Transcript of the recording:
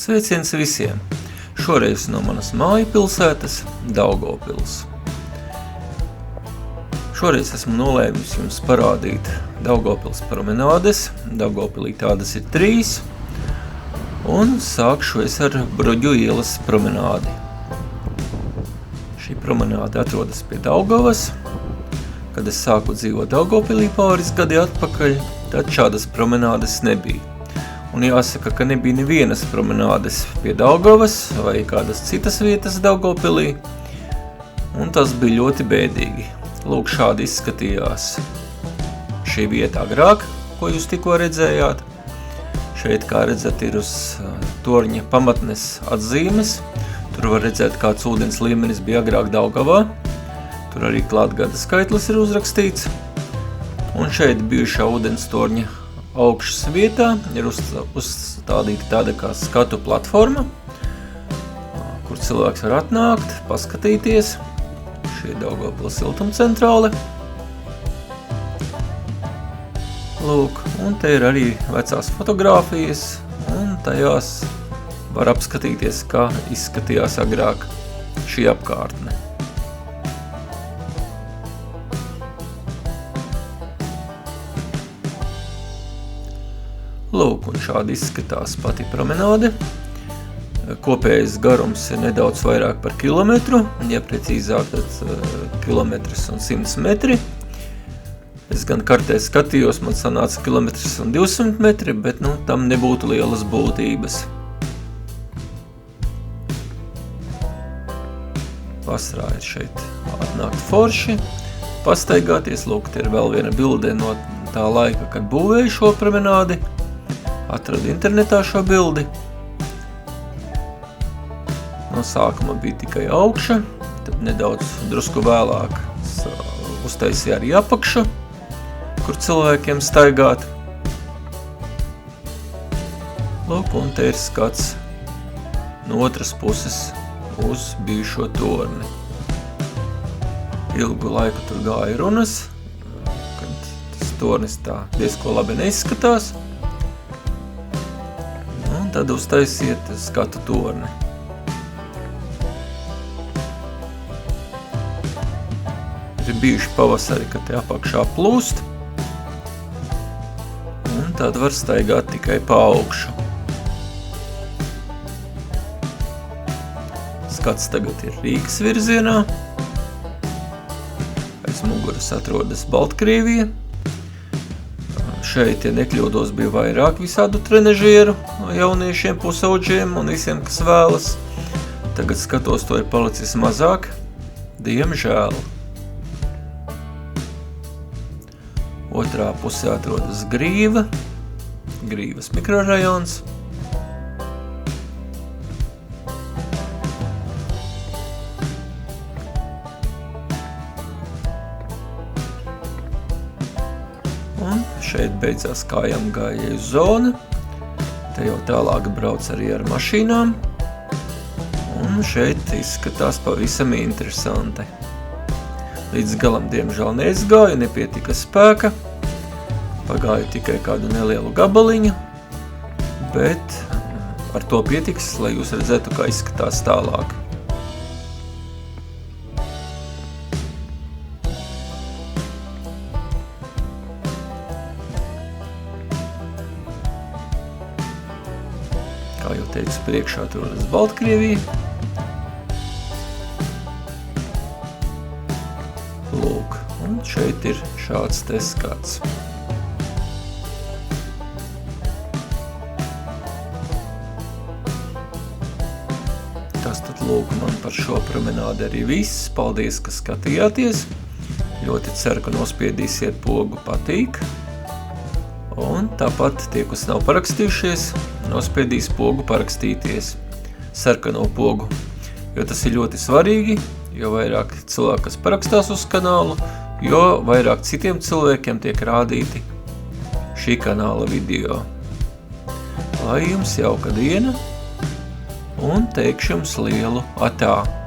Sveiciens visiem! Šoreiz no manas māju pilsētas Daugavpils. Šoreiz esmu nolēmis jums parādīt Daugavpils promenādes. Daugavpilī tādas ir 3. Un sākšu es ar Bruģu ielas promenādi. Šī promenāde atrodas pie Daugavas. Kad es sāku dzīvot Daugavpilī pāris gadi atpakaļ, tad šādas promenādes nebija. Un jāsaka, ka nebija nevienas promenādes pie Daugavas vai kādas citas vietas Daugavpilī. Un tas bija ļoti bēdīgi. Lūk, šādi izskatījās šī vieta agrāk, ko jūs tikko redzējāt. Šeit, kā redzat, ir uz torņa pamatnes atzīmes. Tur var redzēt, kāds ūdens līmenis bija agrāk Daugavā. Tur arī klātgada skaitlis ir uzrakstīts. Un šeit bijušā ūdens torņa augšas vietā ir uzstādīta tāda kā skatu platforma, kur cilvēks var atnākt, paskatīties. Šī ir Daugavpils siltumcentrāle. Lūk, un te ir arī vecās fotogrāfijas, un tajās var apskatīties, kā izskatījās agrāk šī apkārtne. Lūk, un šādi izskatās pati promenāde. Kopējais garums ir nedaudz vairāk par kilometru, ja precīzāk, tad kilometrs un 100 metri. Es gan kartē skatījos, man sanāca kilometrs un 200 metri, bet tam nebūtu lielas būtības. Vasarā ir šeit atnākt forši, pastaigāties. Lūk, te ir vēl viena bilde no tā laika, kad būvēju šo promenādi. Atradu internetā šo bildi. No sākuma bija tikai augša, tad nedaudz drusku vēlāk uztaisīja arī apakšu, kur cilvēkiem staigāt. Lūk, un te ir skats no otras puses uz bijušo torni. Ilgu laiku tur gāja runas, kad tas tornis tā diezko labi neizskatās. Tad uztaisiet skatu torni. Ir bijuši pavasari, kad te apakšā plūst, un tad var staigāt tikai pa augšu. Skats tagad ir Rīgas virzienā. Aiz muguras atrodas Baltkrievija. Šeit, ja nekļūdos, bija vairāk visādu trenežieru, jauniešiem, pusauģiem un visiem, kas vēlas. Tagad skatos, to ir palicis mazāk, diemžēl. Otrā pusē atrodas Grīva, Grīvas mikrorajons. Šeit beidzās kājām gājēju zona. Te jau tālāk brauc arī ar mašīnām. Un šeit izskatās pavisam interesanti. Līdz galam, diemžēl, neizgāju, nepietika spēka. Pagāju tikai kādu nelielu gabaliņu, bet ar to pietiks, lai jūs redzētu, kā izskatās tālāk. Kā jau teicu, priekšā atrodas Baltkrievija. Lūk, un šeit ir šāds te skats. Tas tad lūk man par šo promenādi arī viss. Paldies, ka skatījāties. Ļoti ceru, ka nospiedīsiet pogu patīk. Un tāpat tie, kas nav parakstījušies, nospiedīs pogu parakstīties, sarkano pogu, jo tas ir ļoti svarīgi, jo vairāk cilvēki, kas parakstās uz kanālu, jo vairāk citiem cilvēkiem tiek rādīti šī kanāla video. Lai jums jauka diena un teikšu jums lielu atā!